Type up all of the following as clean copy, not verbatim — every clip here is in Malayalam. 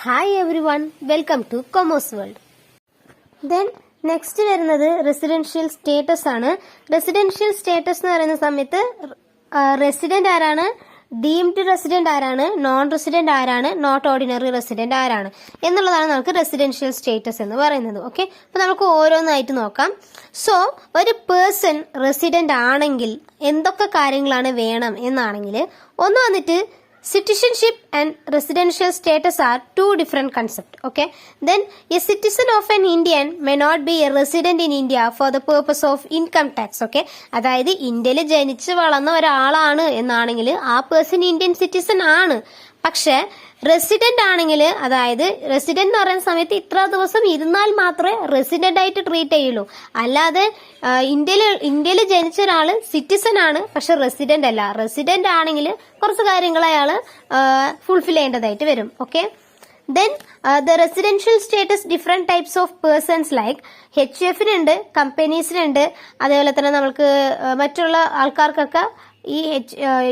Hi every one, welcome two commerce world. Then next വരുന്നത് റെസിഡൻഷ്യൽ സ്റ്റേറ്റസ് ആണ്. റെസിഡൻഷ്യൽ സ്റ്റേറ്റസ് എന്ന് പറയുന്ന സമയത്ത് റെസിഡന്റ് ആരാണ്, ഡീംഡ് റെസിഡന്റ് ആരാണ്, നോൺ റെസിഡന്റ് ആരാണ്, നോട്ട് ഓർഡിനറി റെസിഡന്റ് ആരാണ് എന്നുള്ളതാണ് നമുക്ക് റെസിഡൻഷ്യൽ സ്റ്റേറ്റസ് എന്ന് പറയുന്നത്. ഓക്കെ, അപ്പൊ നമുക്ക് ഓരോന്നായിട്ട് നോക്കാം. സോ ഒരു പേഴ്സൺ റെസിഡന്റ് ആണെങ്കിൽ എന്തൊക്കെ കാര്യങ്ങളാണ് വേണം എന്നാണെങ്കിൽ, ഒന്ന് വന്നിട്ട് citizenship and residential status are two different concepts. Okay, then a citizen of an Indian may not be a resident in India for the purpose of income tax. Okay, അതായത് ഇന്ത്യയിൽ ജനിച്ച് വളർന്ന ഒരാളാണ് എന്നാണെങ്കിൽ ആ പേഴ്സൺ ഇന്ത്യൻ സിറ്റിസൺ ആണ്. പക്ഷെ റെസിഡന്റ് ആണെങ്കിൽ, അതായത് റെസിഡന്റ് എന്ന് പറയുന്ന സമയത്ത് ഇത്ര ദിവസം ഇരുന്നാൽ മാത്രമേ റെസിഡന്റ് ആയിട്ട് ട്രീറ്റ് ചെയ്യുള്ളൂ. അല്ലാതെ ഇന്ത്യയിൽ ജനിച്ച ഒരാള് സിറ്റിസൺ ആണ് പക്ഷെ റെസിഡന്റ് അല്ല. റെസിഡന്റ് ആണെങ്കിൽ കുറച്ച് കാര്യങ്ങൾ അയാള് ഫുൾഫിൽ ചെയ്യേണ്ടതായിട്ട് വരും. Okay, then the residential status different types of persons like HF-നുണ്ട്, കമ്പനീസിനുണ്ട്, അതേപോലെ തന്നെ നമുക്ക് മറ്റുള്ള ആൾക്കാർക്കൊക്കെ ഈ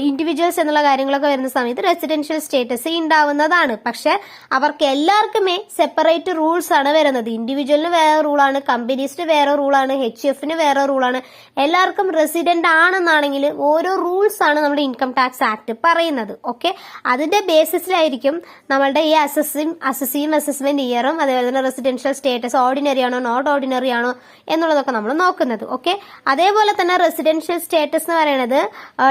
ഇൻഡിവിജ്വൽസ് എന്നുള്ള കാര്യങ്ങളൊക്കെ വരുന്ന സമയത്ത് റെസിഡൻഷ്യൽ സ്റ്റേറ്റസ് ഉണ്ടാവുന്നതാണ്. പക്ഷെ അവർക്ക് എല്ലാവർക്കുമേ സെപ്പറേറ്റ് റൂൾസ് ആണ് വരുന്നത്. ഇൻഡിവിജ്വലിന് വേറെ റൂളാണ്, കമ്പനീസിന് വേറെ റൂളാണ്, HF-ന് വേറെ റൂളാണ്. എല്ലാവർക്കും റെസിഡന്റ് ആണെന്നാണെങ്കിൽ ഓരോ റൂൾസ് ആണ് നമ്മുടെ ഇൻകം ടാക്സ് ആക്ട് പറയുന്നത്. ഓക്കെ, അതിന്റെ ബേസിസിലായിരിക്കും നമ്മളുടെ ഈ അസസ്മെന്റ് ഇയറും അതേപോലെ തന്നെ റെസിഡൻഷ്യൽ സ്റ്റേറ്റസ് ഓർഡിനറി ആണോ നോട്ട് ഓർഡിനറി ആണോ എന്നുള്ളതൊക്കെ നമ്മൾ നോക്കുന്നത്. ഓക്കെ, അതേപോലെ തന്നെ റെസിഡൻഷ്യൽ സ്റ്റേറ്റസ് എന്ന് പറയുന്നത്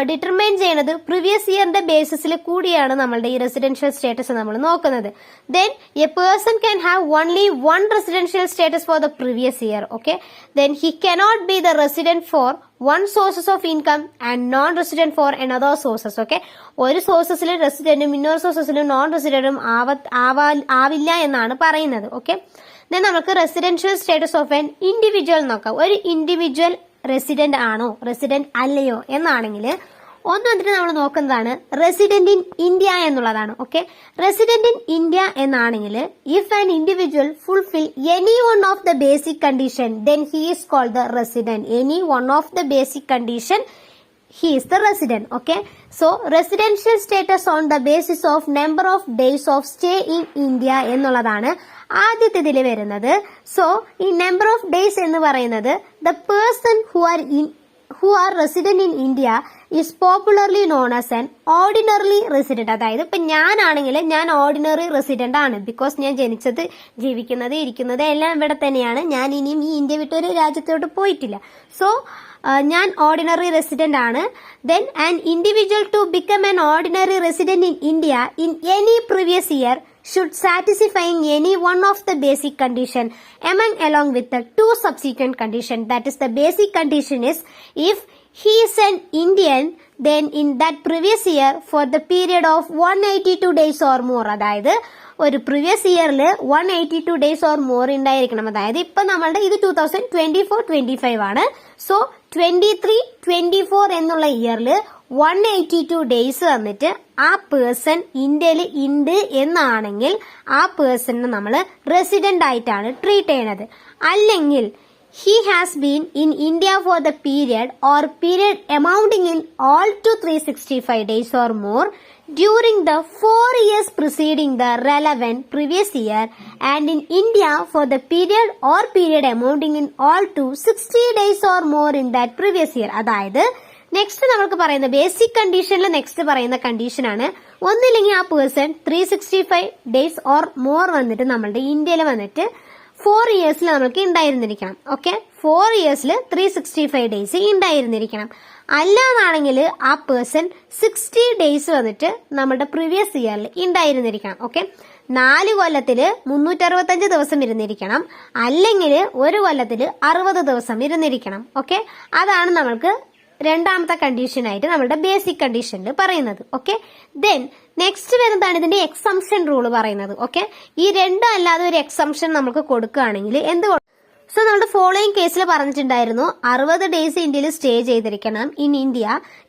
ഡിറ്റർമൈൻ ചെയ്യുന്നത് പ്രീവിയസ് ഇയറിന്റെ ബേസിസിൽ കൂടിയാണ് നമ്മളുടെ ഈ റെസിഡൻഷ്യൽ സ്റ്റേറ്റസ് നമ്മൾ നോക്കുന്നത്. Then a person can have only one residential status for the previous year. Okay, then he cannot be the resident for one sources of income and non resident for another sources. Okay, ഒരു സോഴ്സസിൽ റെസിഡന്റും ഇന്നൊരു സോഴ്സസിലും നോൺ റെസിഡന്റും ആവില്ല എന്നാണ് പറയുന്നത്. ഓക്കെ, ദെൻ നമുക്ക് residential status of an individual നോക്കാം. ഒരു ഇൻഡിവിജ്വൽ റെസിഡന്റ് ആണോ റെസിഡന്റ് അല്ലയോ എന്നാണെങ്കിൽ ഒന്ന് വന്നിട്ട് നമ്മൾ നോക്കുന്നതാണ് റെസിഡന്റ് ഇൻ ഇന്ത്യ എന്നുള്ളതാണ്. ഓക്കെ, റെസിഡന്റ് ഇൻ ഇന്ത്യ എന്നാണെങ്കിൽ if an individual fulfil any one of the basic condition then he is called the resident. Any one of the basic condition he is the resident. Okay, so residential status on the basis of number of days of stay in India എന്നുള്ളതാണ് ആദ്യത്തെ ഇതിൽ വരുന്നത്. സോ ഈ നമ്പർ ഓഫ് ഡേയ്സ് എന്ന് പറയുന്നത് the person who are resident in India is popularly known as an ordinary resident. അതായത് ഇപ്പൊ ഞാനാണെങ്കിൽ ഞാൻ ഓർഡിനറി റെസിഡന്റ് ആണ്. ബിക്കോസ് ഞാൻ ജനിച്ചത്, ജീവിക്കുന്നത്, ഇരിക്കുന്നത് എല്ലാം ഇവിടെ തന്നെയാണ്. ഞാൻ ഇനിയും ഈ ഇന്ത്യ വിട്ടൊരു രാജ്യത്തോട്ട് പോയിട്ടില്ല. സോ ഞാൻ ഓർഡിനറി റെസിഡന്റ് ആണ്. Then an individual to become an ordinary resident in India in any previous year should satisfying any one of the basic condition along with the two subsequent condition. That is, the basic condition is if he is an Indian then in that previous year for the period of 182 days or more. അതായത് ഒരു പ്രീവിയസ് ഇയറിൽ 182 ഡേയ്സ് ഓർ മോർ ഉണ്ടായിരിക്കണം. അതായത് ഇപ്പൊ നമ്മളുടെ ഇത് 2024-25 ആണ്. സോ 23-24 എന്നുള്ള ഇയറിൽ 182 ഡേയ്സ് വന്നിട്ട് ആ പേഴ്സൺ ഇന്ത്യയിൽ ഉണ്ട് എന്നാണെങ്കിൽ ആ പേഴ്സണിനെ നമ്മൾ റെസിഡന്റ് ആയിട്ടാണ് ട്രീറ്റ് ചെയ്യണത്. അല്ലെങ്കിൽ he has been in India for the period amounting in all to 365 days or more during the 4 years preceding the relevant previous year and in India for the period amounting in all to 60 days or more in that previous year. അതായത് നെക്സ്റ്റ് നമുക്ക് പറയുന്ന ബേസിക് കണ്ടീഷനിൽ നെക്സ്റ്റ് പറയുന്ന കണ്ടീഷനാണ്, ഒന്നില്ലെങ്കിൽ ആ പേഴ്സൺ 365 ഡേയ്സ് ഓർ മോർ വന്നിട്ട് നമ്മളുടെ ഇന്ത്യയിൽ വന്നിട്ട് 4 ഇയേഴ്സിൽ നമുക്ക് ഉണ്ടായിരുന്നിരിക്കണം. Okay, 4 ഇയേഴ്സിൽ 365 days ഉണ്ടായിരുന്നിരിക്കണം. അല്ലാന്നാണെങ്കിൽ ആ പേഴ്സൺ 60 ഡേയ്സ് വന്നിട്ട് നമ്മുടെ പ്രീവിയസ് ഇയറിൽ ഉണ്ടായിരുന്നിരിക്കണം. ഓക്കെ, 4 കൊല്ലത്തില് 365 ദിവസം ഇരുന്നിരിക്കണം, അല്ലെങ്കിൽ ഒരു കൊല്ലത്തില് 60 ദിവസം ഇരുന്നിരിക്കണം. ഓക്കെ, അതാണ് നമ്മൾക്ക് രണ്ടാമത്തെ കണ്ടീഷനായിട്ട് നമ്മുടെ ബേസിക് കണ്ടീഷനിൽ പറയുന്നത്. ഓക്കെ, ദെൻ നെക്സ്റ്റ് വരുന്നതാണ് ഇതിന്റെ എക്സംഷൻ റൂൾ പറയുന്നത്. ഓക്കെ, ഈ രണ്ടും അല്ലാതെ ഒരു എക്സംഷൻ നമുക്ക് കൊടുക്കുകയാണെങ്കിൽ എന്ത്? സോ നമ്മുടെ ഫോളോയിങ് കേസിൽ പറഞ്ഞിട്ടുണ്ടായിരുന്നു 60 ഡേയ്സ് ഇന്ത്യയിൽ സ്റ്റേ ചെയ്തിരിക്കണം in India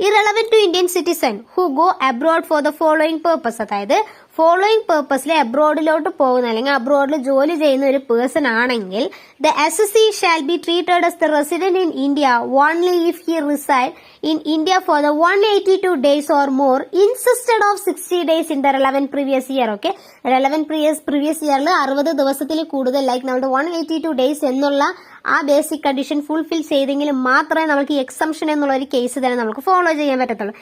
irrelevant to Indian citizen who go abroad for the following purpose. അതായത് ഫോളോയിങ് പേർപ്പസിൽ അബ്രോഡിലോട്ട് പോകുന്ന അല്ലെങ്കിൽ അബ്രോഡിൽ ജോലി ചെയ്യുന്ന ഒരു പേഴ്സൺ ആണെങ്കിൽ the assessee shall be treated as the resident in India only if he reside in India for the 182 days or more insisted of 60 days in the relevant previous year. Okay, relevant previous yearൽ 60 ദിവസത്തിൽ കൂടുതൽ ലൈക്ക് നമ്മുടെ 182 days എന്നുള്ള ആ ബേസിക് കണ്ടീഷൻ ഫുൾഫിൽ ചെയ്തെങ്കിൽ മാത്രമേ നമുക്ക് ഈ എക്സംഷൻ എന്നുള്ള ഒരു കേസ് തന്നെ നമുക്ക് ഫോളോ ചെയ്യാൻ പറ്റത്തുള്ളൂ.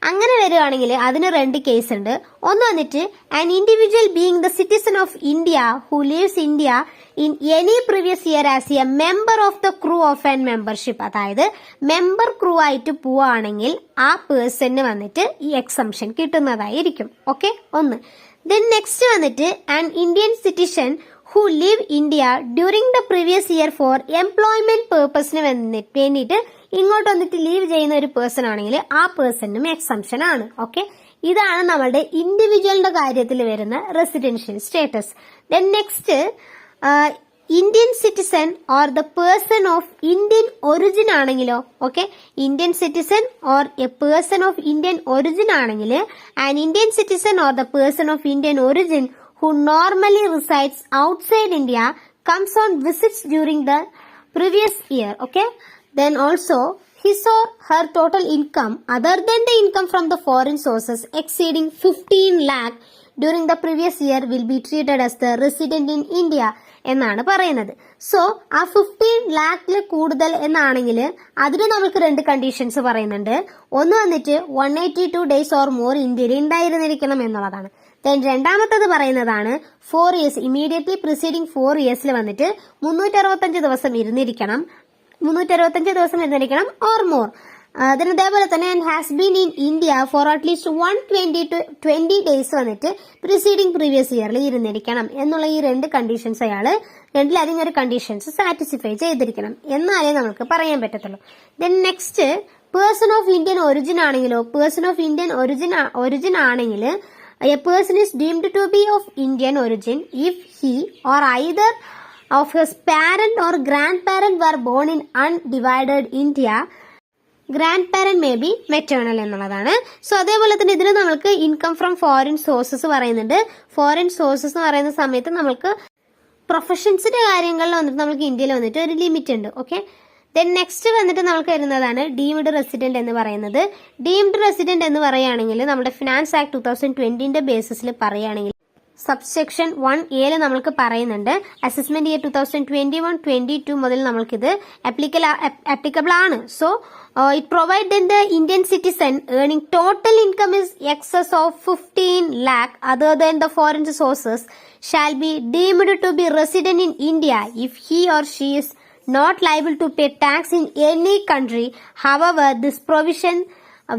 അങ്ങനെ വരികയാണെങ്കിൽ അതിന് 2 കേസ് ഉണ്ട്. ഒന്ന് വന്നിട്ട് an individual being the citizen of India who leaves India in any previous year as A member of the crew of an membership. അതായത് മെമ്പർ ക്രൂ ആയിട്ട് പോവുകയാണെങ്കിൽ ആ പേഴ്സണിന് വന്നിട്ട് ഈ എക്സംഷൻ കിട്ടുന്നതായിരിക്കും. ഓക്കെ, ഒന്ന്. ദെൻ നെക്സ്റ്റ് വന്നിട്ട് an Indian citizen who live India during the previous year for employment purpose വേണ്ടിയിട്ട് ഇങ്ങോട്ട് വന്നിട്ട് ലീവ് ചെയ്യുന്ന ഒരു പേഴ്സൺ ആണെങ്കിൽ ആ പേഴ്സണിനും എക്സംഷൻ ആണ്. ഓക്കെ, ഇതാണ് നമ്മുടെ ഇൻഡിവിജ്വലിന്റെ കാര്യത്തിൽ വരുന്ന residential status. Then next Indian citizen or the person of Indian origin ആണെങ്കിലോ. Okay, Indian citizen or a person of Indian origin ആണെങ്കിൽ an Indian citizen or the person of Indian origin who normally resides outside India comes on visits during the previous year. Okay, then also his or her total income other than the income from the foreign sources exceeding 15 lakh during the previous year will be treated as the resident in India എന്നാണ് പറയുന്നത്. സോ ആ 15 ലാഖിൽ കൂടുതൽ എന്നാണെങ്കിൽ അതിന് നമുക്ക് 2 കണ്ടീഷൻസ് പറയുന്നുണ്ട്. ഒന്ന് വന്നിട്ട് 182 ഡേയ്സ് ഓർ മോർ ഇന്ത്യയിൽ ഉണ്ടായിരുന്നിരിക്കണം എന്നുള്ളതാണ്. ദെൻ രണ്ടാമത്തത് പറയുന്നതാണ് 4 ഇയേഴ്സ് ഇമീഡിയറ്റ്ലി പ്രിസീഡിംഗ് 4 ഇയേഴ്സിൽ വന്നിട്ട് 365 ദിവസം ഇരുന്നിരിക്കണം ഓർ മോർ. അതേപോലെ തന്നെ has been in India for at least 120 days വന്നിട്ട് പ്രിസീഡിംഗ് പ്രീവിയസ് ഇയറിൽ ഇരുന്നിരിക്കണം എന്നുള്ള ഈ 2 കണ്ടീഷൻസ് അയാള് 2ലധികം ഒരു കണ്ടീഷൻസ് സാറ്റിസ്ഫൈ ചെയ്തിരിക്കണം എന്നാലേ നമുക്ക് പറയാൻ പറ്റത്തുള്ളൂ. Then next person of Indian origin ആണെങ്കിലോ. പേഴ്സൺ ഓഫ് ഇന്ത്യൻ ഒറിജിൻ ആണെങ്കിൽ a person is deemed to be of Indian origin if he or either of his parent or grandparent were born in undivided India. Grand parent may be maternal എന്നുള്ളതാണ്. സോ അതേപോലെ തന്നെ ഇതിന് നമ്മൾക്ക് ഇൻകം ഫ്രം ഫോറിൻ സോഴ്സസ് പറയുന്നുണ്ട്. ഫോറിൻ സോഴ്സസ് എന്ന് പറയുന്ന സമയത്ത് നമ്മൾക്ക് പ്രൊഫഷൻസിന്റെ കാര്യങ്ങളിൽ വന്നിട്ട് നമുക്ക് ഇന്ത്യയിൽ വന്നിട്ട് ഒരു ലിമിറ്റ് ഉണ്ട്. ഓക്കെ, ദെൻ നെക്സ്റ്റ് വന്നിട്ട് നമുക്ക് വരുന്നതാണ് ഡീംഡ് റെസിഡന്റ് എന്ന് പറയുന്നത്. ഡീംഡ് റെസിഡന്റ് എന്ന് പറയുകയാണെങ്കിൽ നമ്മുടെ ഫിനാൻസ് ആക്ട് 2020 ബേസിസിൽ പറയുകയാണെങ്കിൽ സബ്സെക്ഷൻ 1A നമ്മൾക്ക് പറയുന്നുണ്ട് അസസ്മെന്റ് ഇയർ 2021-22 മുതൽ നമ്മൾക്കിത് അപ്ലിക്കബിൾ ആണ്. So it provide the Indian citizen earning total income is excess of 15 lakh other than the foreign sources shall be deemed to be resident in India if he or she is not liable to pay tax in any country. However, this provision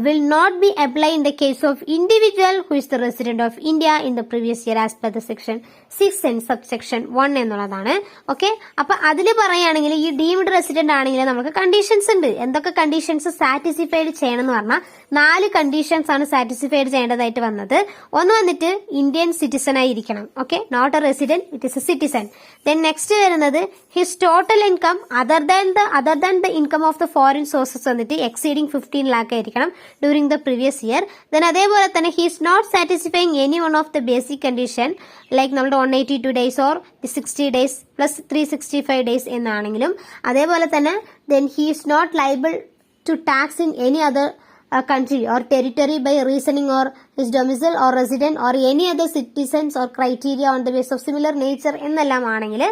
will not be applied in the case of individual who is the resident of India in the previous year as per the section 6 and subsection 1 എന്നുള്ളതാണ്. ഓക്കെ, അപ്പൊ അതിൽ പറയുകയാണെങ്കിൽ ഈ ഡീംഡ് റെസിഡന്റ് ആണെങ്കിൽ നമുക്ക് കണ്ടീഷൻസ് ഉണ്ട്. എന്തൊക്കെ കണ്ടീഷൻസ് സാറ്റിസ്ഫൈഡ് ചെയ്യണം എന്ന് പറഞ്ഞാൽ 4 കണ്ടീഷൻസ് ആണ് സാറ്റിസ്ഫൈഡ് ചെയ്യേണ്ടതായിട്ട് വന്നത്. ഒന്ന് വന്നിട്ട് ഇന്ത്യൻ സിറ്റിസൺ ആയിരിക്കണം. Okay, not a resident, it is a citizen. Then next വരുന്നത് his total income other than the income of the foreign sources വന്നിട്ട് എക്സീഡിംഗ് 15 lakh ആയിരിക്കണം during the previous year. Then അതേപോലെ തന്നെ he is not satisfying any one of the basic condition like നമ്മുടെ 182 days or 60 days plus 365 days എന്നാണെങ്കിലും അതേപോലെ തന്നെ then he is not liable to tax in any other country or territory by reasoning or his domicile or resident or any other citizens or criteria on the basis of similar nature എന്നെല്ലാം ആണെങ്കിൽ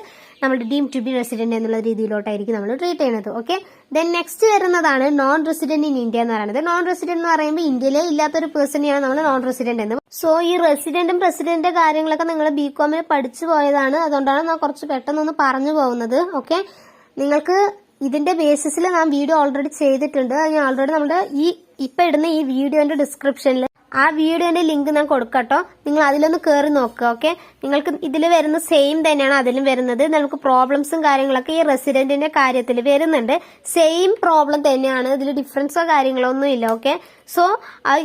നമ്മൾ ഡീം ടു ബി റെസിഡന്റ് എന്നുള്ള രീതിയിലോട്ടായിരിക്കും നമ്മൾ ട്രീറ്റ് ചെയ്യുന്നത്. ഓക്കെ, ദെൻ നെക്സ്റ്റ് വരുന്നതാണ് നോൺ റെസിഡന്റ് ഇൻ ഇന്ത്യ എന്ന് പറയുന്നത്. നോൺ റെസിഡന്റ് എന്ന് പറയുമ്പോൾ ഇന്ത്യയിലെ ഇല്ലാത്തൊരു പേഴ്സണെയാണ് നമ്മൾ നോൺ റെസിഡന്റ് എന്ന്. സോ ഈ റെസിഡന്റും പ്രസിഡന്റിന്റെ കാര്യങ്ങളൊക്കെ നിങ്ങൾ ബികോമിൽ പഠിച്ചു പോയതാണ്, അതുകൊണ്ടാണ് ഞാൻ കുറച്ച് പെട്ടെന്നൊന്ന് പറഞ്ഞു പോകുന്നത്. ഓക്കെ, നിങ്ങൾക്ക് ഇതിന്റെ ബേസിസിൽ ഞാൻ വീഡിയോ ഓൾറെഡി ചെയ്തിട്ടുണ്ട്. ഞാൻ ഓൾറെഡി നമ്മുടെ ഇപ്പൊ ഇടുന്ന ഈ വീഡിയോന്റെ ഡിസ്ക്രിപ്ഷനിൽ ആ വീഡിയോന്റെ ലിങ്ക് ഞാൻ കൊടുക്കട്ടോ, നിങ്ങൾ അതിലൊന്ന് കയറി നോക്കുക. ഓക്കെ, നിങ്ങൾക്ക് ഇതിൽ വരുന്ന സെയിം തന്നെയാണ് അതിലും വരുന്നത്. നമുക്ക് പ്രോബ്ലംസും കാര്യങ്ങളൊക്കെ ഈ റെസിഡന്റിന്റെ കാര്യത്തിൽ വരുന്നുണ്ട്. സെയിം പ്രോബ്ലം തന്നെയാണ്, ഇതിൽ ഡിഫറൻസോ കാര്യങ്ങളോ ഒന്നും ഇല്ല. ഓക്കെ, സോ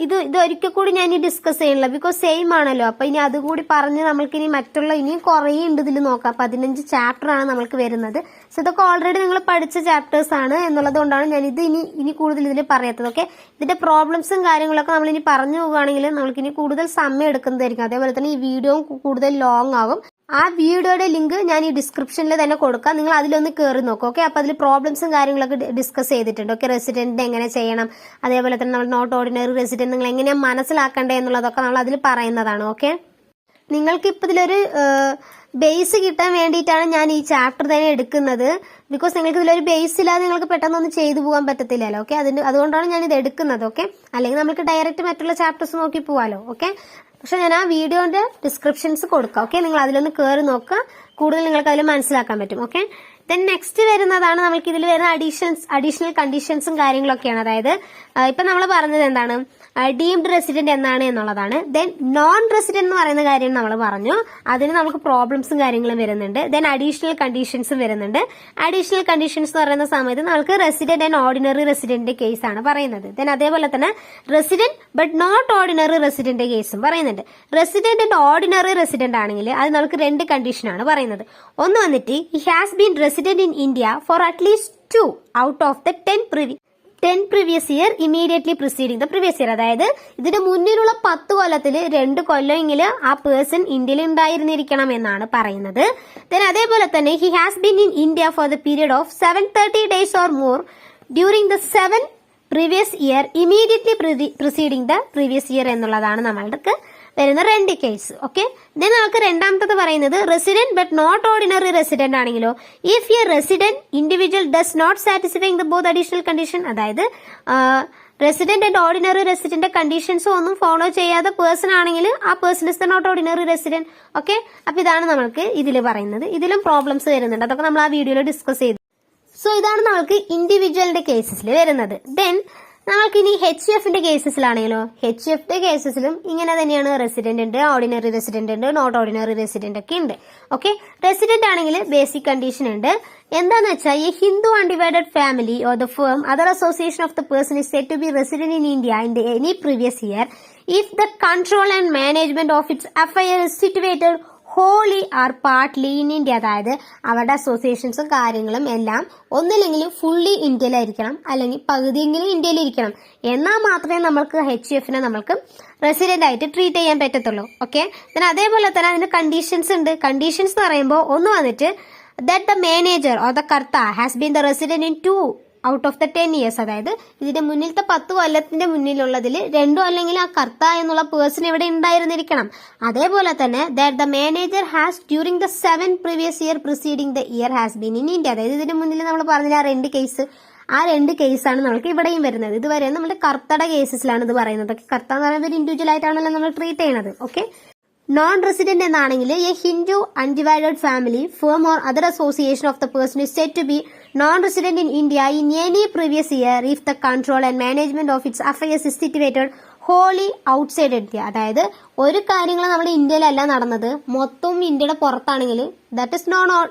ഇത് ഒരിക്കൽ കൂടി ഞാൻ ഇനി ഡിസ്കസ് ചെയ്യണില്ല, ബിക്കോസ് സെയിം ആണല്ലോ. അപ്പൊ ഇനി അതുകൂടി പറഞ്ഞ് നമ്മൾക്ക് ഇനി മറ്റുള്ള ഇനിയും കുറേ ഉണ്ട് ഇതിൽ നോക്കാം. 15 ചാപ്റ്റർ ആണ് നമ്മൾക്ക് വരുന്നത്. സോ ഇതൊക്കെ ഓൾറെഡി നിങ്ങൾ പഠിച്ച ചാപ്റ്റേഴ്സ് ആണ് എന്നുള്ളത് കൊണ്ടാണ് ഞാൻ ഇത് ഇനി കൂടുതൽ ഇതിൽ പറയാത്തത്. ഓക്കെ, ഇതിന്റെ പ്രോബ്ലംസും കാര്യങ്ങളൊക്കെ നമ്മൾ ഇനി പറഞ്ഞു പോവുകയാണെങ്കിൽ നമുക്ക് ഇനി കൂടുതൽ സമയം എടുക്കുന്നതായിരിക്കും. അതേപോലെ തന്നെ ഈ വീഡിയോ കൂടുതൽ ലോങ് ആകും. ആ വീഡിയോയുടെ ലിങ്ക് ഞാൻ ഈ ഡിസ്ക്രിപ്ഷനിൽ തന്നെ കൊടുക്കാം. നിങ്ങൾ അതിലൊന്ന് കയറി നോക്കും. ഓക്കെ, അപ്പോൾ അതിൽ പ്രോബ്ലംസും കാര്യങ്ങളൊക്കെ ഡിസ്കസ് ചെയ്തിട്ടുണ്ട്. ഓക്കെ, റെസിഡന്റ് എങ്ങനെ ചെയ്യണം, അതേപോലെ തന്നെ നമ്മൾ നോട്ട് ഓർഡിനറി റെസിഡന്റ് നിങ്ങൾ എങ്ങനെയാണ് മനസ്സിലാക്കേണ്ടത് എന്നുള്ളതൊക്കെ നമ്മൾ അതിൽ പറയുന്നതാണ്. ഓക്കെ, നിങ്ങൾക്ക് ഇപ്പം ഇതിലൊരു ബേസ് കിട്ടാൻ വേണ്ടിയിട്ടാണ് ഞാൻ ഈ ചാപ്റ്റർ തന്നെ എടുക്കുന്നത്. ബിക്കോസ് നിങ്ങൾക്ക് ഇതിലൊരു ബേസ് ഇല്ലാതെ നിങ്ങൾക്ക് പെട്ടെന്നൊന്നും ചെയ്തു പോകാൻ പറ്റത്തില്ലല്ലോ. ഓക്കെ, അതുകൊണ്ടാണ് ഞാൻ ഇത് എടുക്കുന്നത്. ഓക്കെ, അല്ലെങ്കിൽ നമുക്ക് ഡയറക്റ്റ് മറ്റുള്ള ചാപ്റ്റേഴ്സ് നോക്കി പോവാലോ. ഓക്കെ, പക്ഷെ ഞാൻ ആ വീഡിയോന്റെ ഡിസ്ക്രിപ്ഷൻസ് കൊടുക്കാം. ഓക്കെ, നിങ്ങൾ അതിലൊന്ന് കയറി നോക്കുക, കൂടുതൽ നിങ്ങൾക്ക് അതിൽ മനസ്സിലാക്കാൻ പറ്റും. ഓക്കെ, ദെൻ നെക്സ്റ്റ് വരുന്നതാണ് നമുക്ക് ഇതിൽ വരുന്ന അഡീഷണൽ കണ്ടീഷൻസും കാര്യങ്ങളൊക്കെയാണ്. അതായത് ഇപ്പൊ നമ്മൾ പറഞ്ഞത് എന്താണ്, ഡീംഡ് റെസിഡന്റ് എന്നാണ് എന്നുള്ളതാണ്. ദെൻ നോൺ റെസിഡന്റ് എന്ന് പറയുന്ന കാര്യം നമ്മൾ പറഞ്ഞു, അതിന് നമുക്ക് പ്രോബ്ലംസും കാര്യങ്ങളും വരുന്നുണ്ട്. ദെൻ അഡീഷണൽ കണ്ടീഷൻസും വരുന്നുണ്ട്. അഡീഷണൽ കണ്ടീഷൻസ് എന്ന് പറയുന്ന സമയത്ത് നമുക്ക് resident and ordinary resident case ആണ് പറയുന്നത്. ദെൻ അതേപോലെ തന്നെ resident but not ordinary resident കേസും പറയുന്നുണ്ട്. റെസിഡന്റ് ആൻഡ് ഓർഡിനറി റെസിഡന്റ് ആണെങ്കിൽ അത് നമുക്ക് രണ്ട് കണ്ടീഷനാണ് പറയുന്നത്. ഒന്ന് വന്നിട്ട് he has been resident in India for at least 2 out of the 10 previous year immediately preceding the previous year. അതായത് ഇതിന്റെ മുന്നിലുള്ള 10 കൊല്ലത്തിൽ 2 കൊല്ലമെങ്കിലും ആ പേഴ്സൺ ഇന്ത്യയിൽ ഉണ്ടായിരുന്നിരിക്കണം എന്നാണ് പറയുന്നത്. ദെൻ അതേപോലെ തന്നെ he has been in India for the period of 730 days or more during the 7 previous year immediately preceding the previous year എന്നുള്ളതാണ് നമ്മൾക്ക് വരുന്ന രണ്ട് കേസ്. ഓക്കെ, ദെൻ നമുക്ക് രണ്ടാമത്തത് പറയുന്നത് resident but not ordinary resident ആണെങ്കിലോ, if a resident individual does not satisfying the both additional condition, അതായത് resident and ordinary resident conditions ഒന്നും ഫോളോ ചെയ്യാത്ത പേഴ്സൺ ആണെങ്കിൽ ആ person is the not ordinary resident. Okay, അപ്പൊ ഇതാണ് നമ്മൾക്ക് ഇതിൽ പറയുന്നത്. ഇതിലും പ്രോബ്ലംസ് വരുന്നുണ്ട്, അതൊക്കെ നമ്മൾ ആ വീഡിയോയിൽ ഡിസ്കസ് ചെയ്തു. സോ ഇതാണ് നമ്മൾക്ക് ഇൻഡിവിജ്വലിന്റെ കേസസിൽ വരുന്നത്. ദെൻ നമ്മൾക്ക് ഇനി HF കേസസിലാണെങ്കിലോ, HF കേസസിലും ഇങ്ങനെ തന്നെയാണ്. റെസിഡന്റ് ഉണ്ട്, ഓർഡിനറി റെസിഡന്റ് ഉണ്ട്, നോട്ട് ഓർഡിനറി റെസിഡന്റ് ഒക്കെ ഉണ്ട്. ഓക്കെ, റെസിഡന്റ് ആണെങ്കിൽ ബേസിക് കണ്ടീഷൻ ഉണ്ട്. എന്താന്ന് വെച്ചാൽ ഈ Hindu undivided family or the firm other association of the person is set to be resident in India in the any previous year if the control and management of its affair is situated wholly or partly in India. അതായത് അവരുടെ അസോസിയേഷൻസും കാര്യങ്ങളും എല്ലാം ഒന്നില്ലെങ്കിലും ഫുള്ളി ഇന്ത്യയിലായിരിക്കണം, അല്ലെങ്കിൽ പകുതിയെങ്കിലും ഇന്ത്യയിലിരിക്കണം. എന്നാൽ മാത്രമേ നമ്മൾക്ക് HF നമ്മൾക്ക് റെസിഡന്റ് ആയിട്ട് ട്രീറ്റ് ചെയ്യാൻ പറ്റത്തുള്ളൂ. ഓക്കെ, പിന്നെ അതേപോലെ തന്നെ അതിന് കണ്ടീഷൻസ് ഉണ്ട്. കണ്ടീഷൻസ് എന്ന് പറയുമ്പോൾ ഒന്ന് വന്നിട്ട് that the manager or the Kartha has been the resident in 2 out of the 10 years. അതായത് ഇതിന്റെ മുന്നിലത്തെ 10 കൊല്ലത്തിന്റെ മുന്നിലുള്ളതിൽ 2 അല്ലെങ്കിൽ ആ കർത്ത എന്നുള്ള പേഴ്സൺ ഇവിടെ ഉണ്ടായിരുന്നിരിക്കണം. അതേപോലെ തന്നെ that the manager has during the 7 previous year preceding the year has been in India. അതായത് ഇതിന്റെ മുന്നിൽ നമ്മൾ പറഞ്ഞില്ല ആ രണ്ട് കേസാണ് നമ്മൾക്ക് ഇവിടെയും വരുന്നത്. ഇതുവരെ നമ്മുടെ കർത്തയുടെ കേസസിലാണ് ഇത് പറയുന്നത്. കർത്ത എന്ന് പറയുന്നത് ഒരു ഇൻഡിവിജ്വൽ ആയിട്ടാണല്ലോ നമ്മൾ ട്രീറ്റ് ചെയ്യുന്നത്. ഓക്കെ, നോൺ റെസിഡന്റ് എന്നാണെങ്കിൽ a Hindu undivided family firm or other association of the person is set to be non resident in India in any previous year if the control and management of its affairs is situated wholly outside India. അതായത് ഒരു കാര്യങ്ങൾ നമ്മുടെ ഇന്ത്യയിലല്ല നടന്നത്, മൊത്തം ഇന്ത്യയുടെ പുറത്താണെങ്കിൽ ദാറ്റ് ഇസ്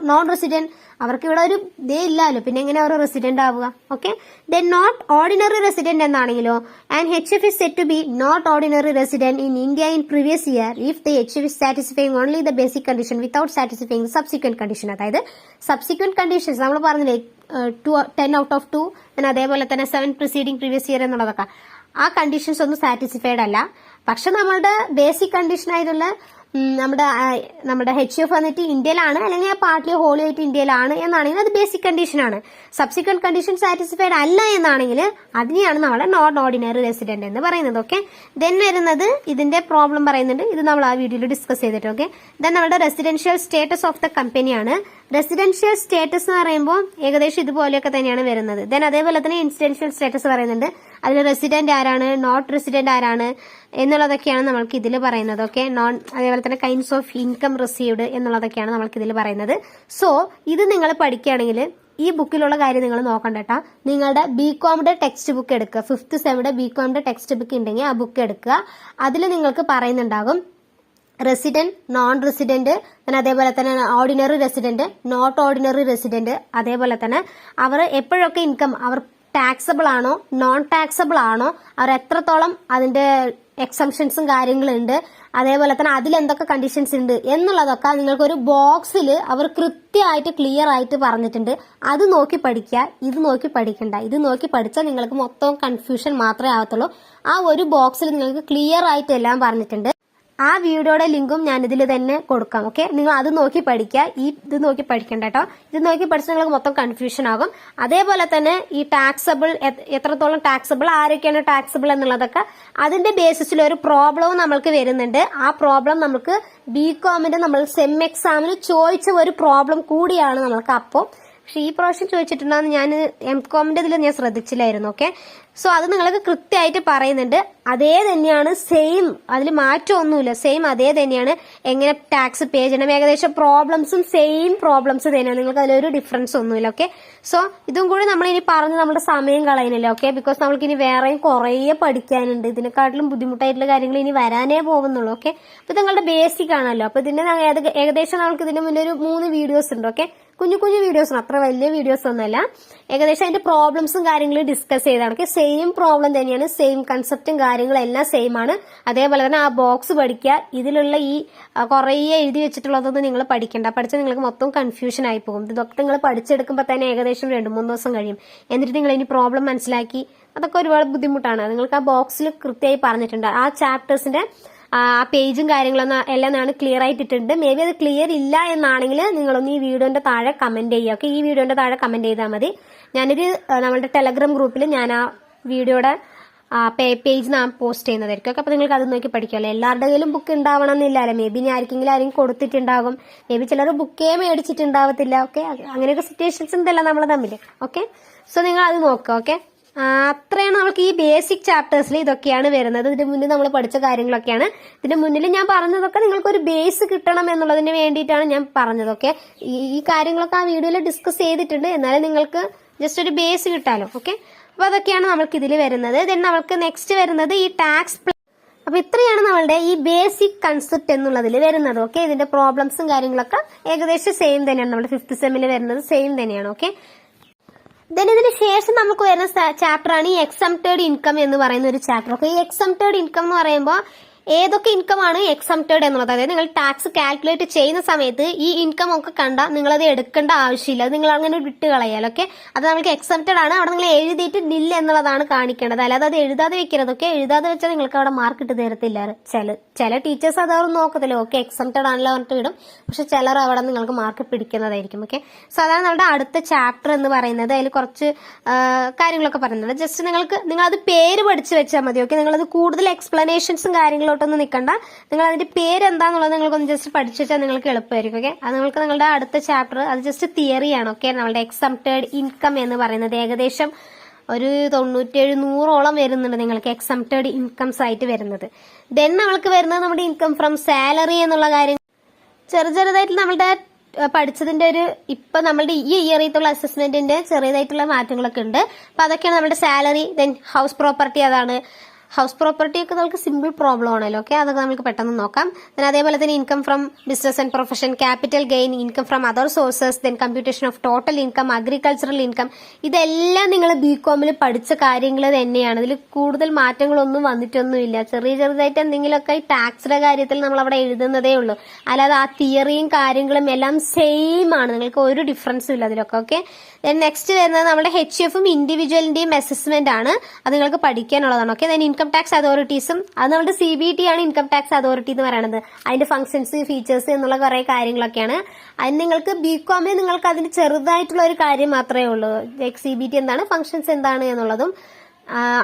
നോൺ റെസിഡന്റ്. അവർക്ക് ഇവിടെ ഒരു ഇതേ ഇല്ലല്ലോ, പിന്നെ എങ്ങനെ അവർ റെസിഡന്റ് ആവുക? Okay, then not ordinary resident എന്നാണെങ്കിലോ and HF is set to be not ordinary resident in India in previous year if the HF is satisfying only the basic condition without satisfying subsequent condition. അതായത് സബ്സിക്വന്റ് കണ്ടീഷൻസ് നമ്മൾ പറഞ്ഞില്ലേ 10 ഔട്ട് ഓഫ് 2, പിന്നെ അതേപോലെ തന്നെ 7 പ്രിസീഡിംഗ് പ്രീവിയസ് ഇയർ എന്നുള്ളതൊക്കെ, ആ കണ്ടീഷൻസ് ഒന്നും സാറ്റിസ്ഫൈഡ് അല്ല. പക്ഷെ നമ്മളുടെ ബേസിക് കണ്ടീഷൻ ആയിട്ടുള്ള നമ്മുടെ HF വന്നിട്ട് ഇന്ത്യയിലാണ്, അല്ലെങ്കിൽ പാർട്ട്ലി ഹോളി ആയിട്ട് ഇന്ത്യയിലാണ് എന്നാണെങ്കിൽ അത് ബേസിക് കണ്ടീഷൻ ആണ്. സബ്സിക്വന്റ് കണ്ടീഷൻ സാറ്റിസ്ഫൈഡ് അല്ല എന്നാണെങ്കിൽ അതിനെയാണ് നമ്മുടെ നോൺ ഓർഡിനറി റെസിഡന്റ് എന്ന് പറയുന്നത്. ഓക്കെ, ദെൻ വരുന്നത് ഇതിന്റെ പ്രോബ്ലം പറയുന്നുണ്ട്, ഇത് നമ്മൾ ആ വീഡിയോയിൽ ഡിസ്കസ് ചെയ്തിട്ട്. ഓക്കെ, ദെൻ നമ്മുടെ റെസിഡൻഷ്യൽ സ്റ്റേറ്റസ് ഓഫ് ദ കമ്പനിയാണ്. റെസിഡൻഷ്യൽ സ്റ്റേറ്റസ് എന്ന് പറയുമ്പോൾ ഏകദേശം ഇതുപോലെയൊക്കെ തന്നെയാണ് വരുന്നത്. ദെൻ അതേപോലെ തന്നെ ഇൻസിഡൻഷ്യൽ സ്റ്റേറ്റസ് പറയുന്നുണ്ട്. അതിൽ റെസിഡന്റ് ആരാണ്, നോട്ട് റെസിഡന്റ് ആരാണ് എന്നുള്ളതൊക്കെയാണ് നമ്മൾക്ക് ഇതിൽ പറയുന്നത്. ഓക്കെ, അതേപോലെ തന്നെ കൈൻഡ്സ് ഓഫ് ഇൻകം റിസീവ്ഡ് എന്നുള്ളതൊക്കെയാണ് നമ്മൾക്ക് ഇതിൽ പറയുന്നത്. സോ ഇത് നിങ്ങൾ പഠിക്കുകയാണെങ്കിൽ ഈ ബുക്കിലുള്ള കാര്യം നിങ്ങൾ നോക്കണ്ട കേട്ടോ. നിങ്ങളുടെ BComയുടെ ടെക്സ്റ്റ് ബുക്ക് എടുക്കുക. 5th സെമിയുടെ BComയുടെ ടെക്സ്റ്റ് ബുക്ക് ഉണ്ടെങ്കിൽ ആ ബുക്ക് എടുക്കുക. അതിൽ നിങ്ങൾക്ക് പറയുന്നുണ്ടാകും റെസിഡന്റ്, നോൺ റെസിഡന്റ്, പിന്നെ അതേപോലെ തന്നെ ordinary resident, not ordinary resident, അതേപോലെ തന്നെ അവർ എപ്പോഴൊക്കെ ഇൻകം അവർ ടാക്സബിൾ ആണോ നോൺ ടാക്സബിൾ ആണോ, അവർ എത്രത്തോളം അതിന്റെ എക്സംഷൻസും കാര്യങ്ങളുണ്ട്, അതേപോലെ തന്നെ അതിൽ എന്തൊക്കെ കണ്ടീഷൻസ് ഉണ്ട് എന്നുള്ളതൊക്കെ നിങ്ങൾക്കൊരു ബോക്സിൽ അവർ കൃത്യമായിട്ട് ക്ലിയർ ആയിട്ട് പറഞ്ഞിട്ടുണ്ട്. അത് നോക്കി പഠിക്കുക, ഇത് നോക്കി പഠിക്കണ്ട. ഇത് നോക്കി പഠിച്ചാൽ നിങ്ങൾക്ക് മൊത്തം കൺഫ്യൂഷൻ മാത്രമേ ആവത്തുള്ളൂ. ആ ഒരു ബോക്സിൽ നിങ്ങൾക്ക് ക്ലിയർ ആയിട്ട് എല്ലാം പറഞ്ഞിട്ടുണ്ട്. ആ വീഡിയോയുടെ ലിങ്കും ഞാൻ ഇതിൽ തന്നെ കൊടുക്കാം. ഓക്കെ, നിങ്ങൾ അത് നോക്കി പഠിക്കുക, ഇത് നോക്കി പഠിക്കണ്ട കേട്ടോ. ഇത് നോക്കി പഠിച്ചാൽ നിങ്ങൾക്ക് മൊത്തം കൺഫ്യൂഷൻ ആകും. അതേപോലെ തന്നെ ഈ ടാക്സബിൾ, എത്രത്തോളം ടാക്സബിൾ, ആരൊക്കെയാണ് ടാക്സബിൾ എന്നുള്ളതൊക്കെ അതിന്റെ ബേസിസിൽ ഒരു പ്രോബ്ലവും നമ്മൾക്ക് വരുന്നുണ്ട്. ആ പ്രോബ്ലം നമുക്ക് ബികോമിന്റെ നമ്മൾ സെം എക്സാമിന് ചോദിച്ച ഒരു പ്രോബ്ലം കൂടിയാണ് നമ്മൾക്ക്. അപ്പോൾ പക്ഷെ ഈ പ്രാവശ്യം ചോദിച്ചിട്ടുണ്ടെന്ന് ഞാൻ എംകോമിന്റെ ഇതിൽ ഞാൻ ശ്രദ്ധിച്ചില്ലായിരുന്നു. ഓക്കെ, സോ അത് നിങ്ങൾക്ക് കൃത്യമായിട്ട് പറയുന്നുണ്ട്. അതേ തന്നെയാണ്, സെയിം, അതിൽ മാറ്റമൊന്നുമില്ല, സെയിം അതേ തന്നെയാണ് എങ്ങനെ ടാക്സ് പേ ചെയ്യണം. ഏകദേശം പ്രോബ്ലംസും സെയിം പ്രോബ്ലംസ് തന്നെയാണ്, നിങ്ങൾക്ക് അതിലൊരു ഡിഫറൻസ് ഒന്നുമില്ല. ഓക്കെ, സോ ഇതും കൂടി നമ്മൾ ഇനി പറഞ്ഞ് നമ്മുടെ സമയം കളയുന്നില്ല. ഓക്കെ, ബിക്കോസ് നമ്മൾക്ക് ഇനി വേറെയും കുറേ പഠിക്കാനുണ്ട്. ഇതിനെക്കാട്ടിലും ബുദ്ധിമുട്ടായിട്ടുള്ള കാര്യങ്ങൾ ഇനി വരാനേ പോകുന്നുള്ളൂ. ഓക്കെ, അപ്പൊ ഇത് നിങ്ങളുടെ ബേസിക് ആണല്ലോ. അപ്പൊ ഇതിന്റെ ഏകദേശം നമുക്ക് ഇതിന്റെ മുന്നേ ഒരു 3 വീഡിയോസ് ഉണ്ട്. ഓക്കെ, കുഞ്ഞു കുഞ്ഞു വീഡിയോസ്, അത്ര വലിയ വീഡിയോസ് ഒന്നുമല്ല. ഏകദേശം അതിന്റെ പ്രോബ്ലംസും കാര്യങ്ങളും ഡിസ്കസ് ചെയ്താണ്. ഓക്കെ, സെയിം പ്രോബ്ലം തന്നെയാണ്, സെയിം കൺസെപ്റ്റും കാര്യങ്ങളും എല്ലാം സെയിം ആണ്. അതേപോലെ തന്നെ ആ ബോക്സ് പഠിക്കുക. ഇതിലുള്ള ഈ കുറേ എഴുതി വെച്ചിട്ടുള്ളതൊന്നും നിങ്ങൾ പഠിക്കണ്ട. പഠിച്ചാൽ നിങ്ങൾക്ക് മൊത്തം കൺഫ്യൂഷൻ ആയി പോകും. ഇതൊക്കെ നിങ്ങൾ പഠിച്ചെടുക്കുമ്പോൾ തന്നെ ഏകദേശം 2-3 ദിവസം കഴിയും. എന്നിട്ട് നിങ്ങൾ ഇനി പ്രോബ്ലം മനസ്സിലാക്കി, അതൊക്കെ ഒരുപാട് ബുദ്ധിമുട്ടാണ്. നിങ്ങൾക്ക് ആ ബോക്സിൽ കൃത്യമായി പറഞ്ഞിട്ടുണ്ട്. ആ ചാപ്റ്റേഴ്സിന്റെ ആ പേജും കാര്യങ്ങളൊന്നും എല്ലാം ഞാൻ ക്ലിയർ ആയിട്ടിട്ടുണ്ട്. മേ ബി അത് ക്ലിയർ ഇല്ല എന്നാണെങ്കിൽ നിങ്ങളൊന്ന് ഈ വീഡിയോന്റെ താഴെ കമന്റ് ചെയ്യുക. ഓക്കെ, ഈ വീഡിയോന്റെ താഴെ കമന്റ് ചെയ്താൽ മതി. ഞാനൊരു നമ്മളുടെ ടെലഗ്രാം ഗ്രൂപ്പിൽ ഞാൻ ആ വീഡിയോയുടെ പേജ് ഞാൻ പോസ്റ്റ് ചെയ്യുന്നതായിരിക്കും. ഓക്കെ, അപ്പൊ നിങ്ങൾക്ക് അത് നോക്കി പഠിക്കാമല്ലോ. എല്ലാവരുടെ കയ്യിലും ബുക്ക് ഉണ്ടാവണം എന്നില്ലല്ലോ. മേ ബി ആരെങ്കിലും കൊടുത്തിട്ടുണ്ടാകും, മേ ബി ചിലർ ബുക്കേ മേടിച്ചിട്ടുണ്ടാവത്തില്ല. ഓക്കെ, അങ്ങനെയൊക്കെ സിറ്റുവേഷൻസ് ഉണ്ടല്ലോ നമ്മൾ തമ്മിൽ. ഓക്കെ, സോ നിങ്ങൾ അത് നോക്കുക. ഓക്കെ, അത്രയാണ് നമുക്ക് ഈ ബേസിക് ചാപ്റ്റേഴ്സിൽ ഇതൊക്കെയാണ് വരുന്നത്. ഇതിന്റെ മുന്നിൽ നമ്മൾ പഠിച്ച കാര്യങ്ങളൊക്കെയാണ്. ഇതിന്റെ മുന്നിൽ ഞാൻ പറഞ്ഞതൊക്കെ നിങ്ങൾക്ക് ഒരു ബേസ് കിട്ടണം എന്നുള്ളതിന് വേണ്ടിയിട്ടാണ് ഞാൻ പറഞ്ഞത്. ഓക്കെ, ഈ കാര്യങ്ങളൊക്കെ ആ വീഡിയോയിൽ ഡിസ്കസ് ചെയ്തിട്ടുണ്ട്, എന്നാലും നിങ്ങൾക്ക് ജസ്റ്റ് ഒരു ബേസ് കിട്ടാലോ. ഓക്കെ, അപ്പൊ അതൊക്കെയാണ് നമുക്ക് ഇതിൽ വരുന്നത്. ദെൻ നമുക്ക് നെക്സ്റ്റ് വരുന്നത് ഈ ടാക്സ്. അപ്പൊ ഇത്രയാണ് നമ്മളുടെ ഈ ബേസിക് കൺസെപ്റ്റ് എന്നുള്ളതിൽ വരുന്നത്. ഓക്കെ, ഇതിന്റെ പ്രോബ്ലംസും കാര്യങ്ങളൊക്കെ ഏകദേശം സെയിം തന്നെയാണ്. നമ്മുടെ 5th സെമ്മിൽ വരുന്നത് സെയിം തന്നെയാണ്. ഓക്കെ, ദെൻ ഇതിന് ശേഷം നമുക്ക് വരുന്ന ചാപ്റ്റർ ആണ് ഈ എക്സംപ്റ്റഡ് ഇൻകം എന്ന് പറയുന്ന ഒരു ചാപ്റ്റർ. ഓക്കെ, ഈ എക്സംപ്റ്റഡ് ഇൻകം എന്ന് പറയുമ്പോൾ ഏതൊക്കെ ഇൻകം ആണ് എക്സംപ്റ്റഡ് എന്നുള്ളത്, അതായത് നിങ്ങൾ ടാക്സ് കാൽക്കുലേറ്റ് ചെയ്യുന്ന സമയത്ത് ഈ ഇൻകം ഒക്കെ കണ്ടാൽ നിങ്ങളത് എടുക്കേണ്ട ആവശ്യമില്ല, അത് നിങ്ങൾ അങ്ങനെ വിട്ട് കളയാലോ. ഓക്കെ, അത് നമുക്ക് എക്സംപ്റ്റഡ് ആണ്, അവിടെ നിങ്ങൾ എഴുതിയിട്ട് നില്ല എന്നുള്ളതാണ് കാണിക്കേണ്ടത്, അല്ലാതെ അത് എഴുതാതെ വെക്കരുത്. ഓക്കെ, എഴുതാതെ വെച്ചാൽ നിങ്ങൾക്ക് അവിടെ മാർക്ക് ഇട്ട് തരത്തില്ല. ചില ടീച്ചേഴ്സ് അത് അവർ നോക്കത്തില്ല. ഓക്കെ, എക്സംപ്റ്റഡ് ആണല്ലോ പറഞ്ഞിട്ട് വിടും, പക്ഷെ ചിലർ അവിടെ നിങ്ങൾക്ക് മാർക്ക് പിടിക്കുന്നതായിരിക്കും. ഓക്കെ, സോ അതാണ് നമ്മുടെ അടുത്ത ചാപ്റ്റർ എന്ന് പറയുന്നത്. അതിൽ കുറച്ച് കാര്യങ്ങളൊക്കെ പറയുന്നത്. ജസ്റ്റ് നിങ്ങളത് പേര് പഠിച്ചു വെച്ചാൽ മതി. ഓക്കെ, നിങ്ങളത് കൂടുതൽ എക്സ്പ്ലനേഷൻസും കാര്യങ്ങളോട്ടൊന്നും നിൽക്കണ്ട. നിങ്ങൾ അതിന്റെ പേര് എന്താന്നുള്ളത് നിങ്ങൾക്കൊന്ന് ജസ്റ്റ് പഠിച്ചു വെച്ചാൽ നിങ്ങൾക്ക് എളുപ്പമായിരിക്കും. ഓക്കെ, അത് നിങ്ങൾക്ക് നിങ്ങളുടെ അടുത്ത ചാപ്റ്റർ, അത് ജസ്റ്റ് തിയറിയാണ്. ഓക്കെ, നമ്മളുടെ എക്സംപ്റ്റഡ് ഇൻകം എന്ന് പറയുന്നത് ഏകദേശം ഒരു 97-100ഓളം വരുന്നുണ്ട് നിങ്ങൾക്ക് എക്സംപ്റ്റഡ് ഇൻകംസ് ആയിട്ട് വരുന്നത്. ദെൻ നമ്മൾക്ക് വരുന്നത് നമ്മുടെ ഇൻകം ഫ്രം സാലറി എന്നുള്ള കാര്യം. ചെറുതായിട്ട് നമ്മളുടെ പഠിച്ചതിന്റെ ഒരു ഇപ്പൊ നമ്മളുടെ ഈ ഇയറിയത്തുള്ള അസസ്മെന്റിന്റെ ചെറിയതായിട്ടുള്ള മാറ്റങ്ങളൊക്കെ ഉണ്ട്. അപ്പൊ അതൊക്കെയാണ് നമ്മുടെ സാലറി. ദെൻ ഹൗസ് പ്രോപ്പർട്ടി, അതാണ് ഹൗസ് പ്രോപ്പർട്ടി ഒക്കെ നമുക്ക് സിമ്പിൾ പ്രോബ്ലം ആണല്ലോ. ഓക്കെ, അതൊക്കെ നമുക്ക് പെട്ടെന്ന് നോക്കാം. ദെൻ അതേപോലെ തന്നെ income from business and profession, capital gain, income from other sources, then computation of total income, agricultural income, ഇതെല്ലാം നിങ്ങൾ ബികോമിൽ പഠിച്ച കാര്യങ്ങൾ തന്നെയാണ്. ഇതിൽ കൂടുതൽ മാറ്റങ്ങളൊന്നും വന്നിട്ടൊന്നുമില്ല. ചെറുതായിട്ട് എന്തെങ്കിലുമൊക്കെ ടാക്സിന്റെ കാര്യത്തിൽ നമ്മൾ അവിടെ എഴുതുന്നതേ ഉള്ളൂ, അല്ലാതെ ആ തിയറിയും കാര്യങ്ങളും എല്ലാം സെയിം ആണ്. നിങ്ങൾക്ക് ഒരു ഡിഫറൻസും ഇല്ല അതിലൊക്കെ. ഓക്കെ, ദെൻ നെക്സ്റ്റ് വരുന്നത് നമ്മുടെ HF ഇൻഡിവിജ്വലിന്റെയും അസസ്മെന്റ് ആണ്. അത് നിങ്ങൾക്ക് പഠിക്കാനുള്ളതാണ്. ഓക്കെ, ദെൻ ഇൻകം ടാക്സ് അതോറിറ്റീസും, അത് നമ്മുടെ CBT ആണ് ഇൻകം ടാക്സ് അതോറിറ്റി എന്ന് പറയുന്നത്. അതിന്റെ ഫംഗ്ഷൻസ്, ഫീച്ചേഴ്സ് എന്നുള്ള കുറെ കാര്യങ്ങളൊക്കെയാണ്. അതിന് നിങ്ങൾക്ക് ബികോമിൽ നിങ്ങൾക്ക് അതിന് ചെറുതായിട്ടുള്ള ഒരു കാര്യം മാത്രമേ ഉള്ളൂ. CBT എന്താണ്, ഫംഗ്ഷൻസ് എന്താണ് എന്നുള്ളതും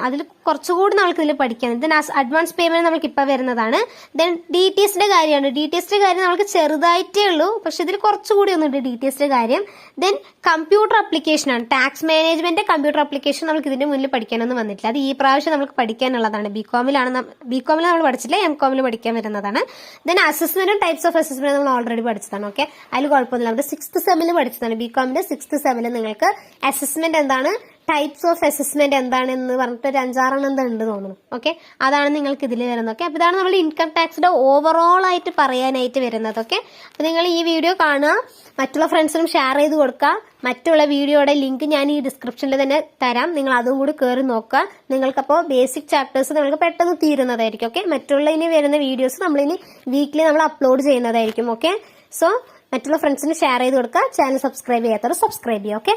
അതിൽ കുറച്ചുകൂടി നമുക്ക് ഇതിൽ പഠിക്കാൻ. ദെൻ അഡ്വാൻസ് പേയ്മെന്റ് നമുക്ക് ഇപ്പൊ വരുന്നതാണ്. ദെൻ DTSന്റെ കാര്യമാണ്. DTSന്റെ കാര്യം നമുക്ക് ചെറുതായിട്ടേ ഉള്ളൂ, പക്ഷെ ഇതിൽ കുറച്ചുകൂടി ഒന്നുണ്ട് DTSന്റെ കാര്യം. ദെൻ കമ്പ്യൂട്ടർ അപ്ലിക്കേഷൻ ആണ്, ടാക്സ് മാനേജ്മെന്റ് കമ്പ്യൂട്ടർ അപ്ലിക്കേഷൻ നമുക്ക് ഇതിന്റെ മുന്നിൽ പഠിക്കാനൊന്നും വന്നിട്ടില്ല. അത് ഈ പ്രാവശ്യം നമുക്ക് പഠിക്കാനുള്ളതാണ്. ബികോമിൽ നമ്മൾ പഠിച്ചില്ല, MCOMൽ പഠിക്കാൻ വരുന്നതാണ്. ദെൻ അസസ്മെന്റും ടൈപ്സ് ഓഫ് അസസ്മെന്റ് നമ്മൾ ഓൾറെഡി പഠിച്ചതാണ്. ഓക്കെ, അതിൽ കുഴപ്പമൊന്നുമില്ല. നമുക്ക് 6th സെമ്മിൽ പഠിച്ചതാണ്. ബികോമിന്റെ 6th സെമ്മിൽ നിങ്ങൾക്ക് അസസ്മെന്റ് എന്താണ്, ടൈപ്സ് ഓഫ് അസസ്മെന്റ് എന്താണെന്ന് പറഞ്ഞിട്ട് ഒരു 5-6 എണ്ണം ഉണ്ട് തോന്നുന്നു. ഓക്കെ, അതാണ് നിങ്ങൾക്ക് ഇതിൽ വരുന്നത്. ഓക്കെ, അപ്പോൾ ഇതാണ് നമ്മൾ ഇൻകം ടാക്സിന്റെ ഓവറോൾ ആയിട്ട് പറയാനായിട്ട് വരുന്നത്. ഓക്കെ, അപ്പോൾ നിങ്ങൾ ഈ വീഡിയോ കാണുക, മറ്റുള്ള ഫ്രണ്ട്സിനും ഷെയർ ചെയ്ത് കൊടുക്കുക. മറ്റുള്ള വീഡിയോയുടെ ലിങ്ക് ഞാൻ ഈ ഡിസ്ക്രിപ്ഷനിൽ തന്നെ തരാം, നിങ്ങൾ അതും കൂടി കയറി നോക്കുക. നിങ്ങൾക്കപ്പോൾ ബേസിക് ചാപ്റ്റേഴ്സ് നിങ്ങൾക്ക് പെട്ടെന്ന് തീരുന്നതായിരിക്കും. ഓക്കെ, മറ്റുള്ള ഇനി വരുന്ന വീഡിയോസ് നമ്മളിനി വീക്കിലി നമ്മൾ അപ്ലോഡ് ചെയ്യുന്നതായിരിക്കും. ഓക്കെ, സോ മറ്റുള്ള ഫ്രണ്ട്സിന് ഷെയർ ചെയ്ത് കൊടുക്കുക. ചാനൽ സബ്സ്ക്രൈബ് ചെയ്യാത്തവർ സബ്സ്ക്രൈബ് ചെയ്യുക. Okay,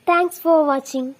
thanks for watching.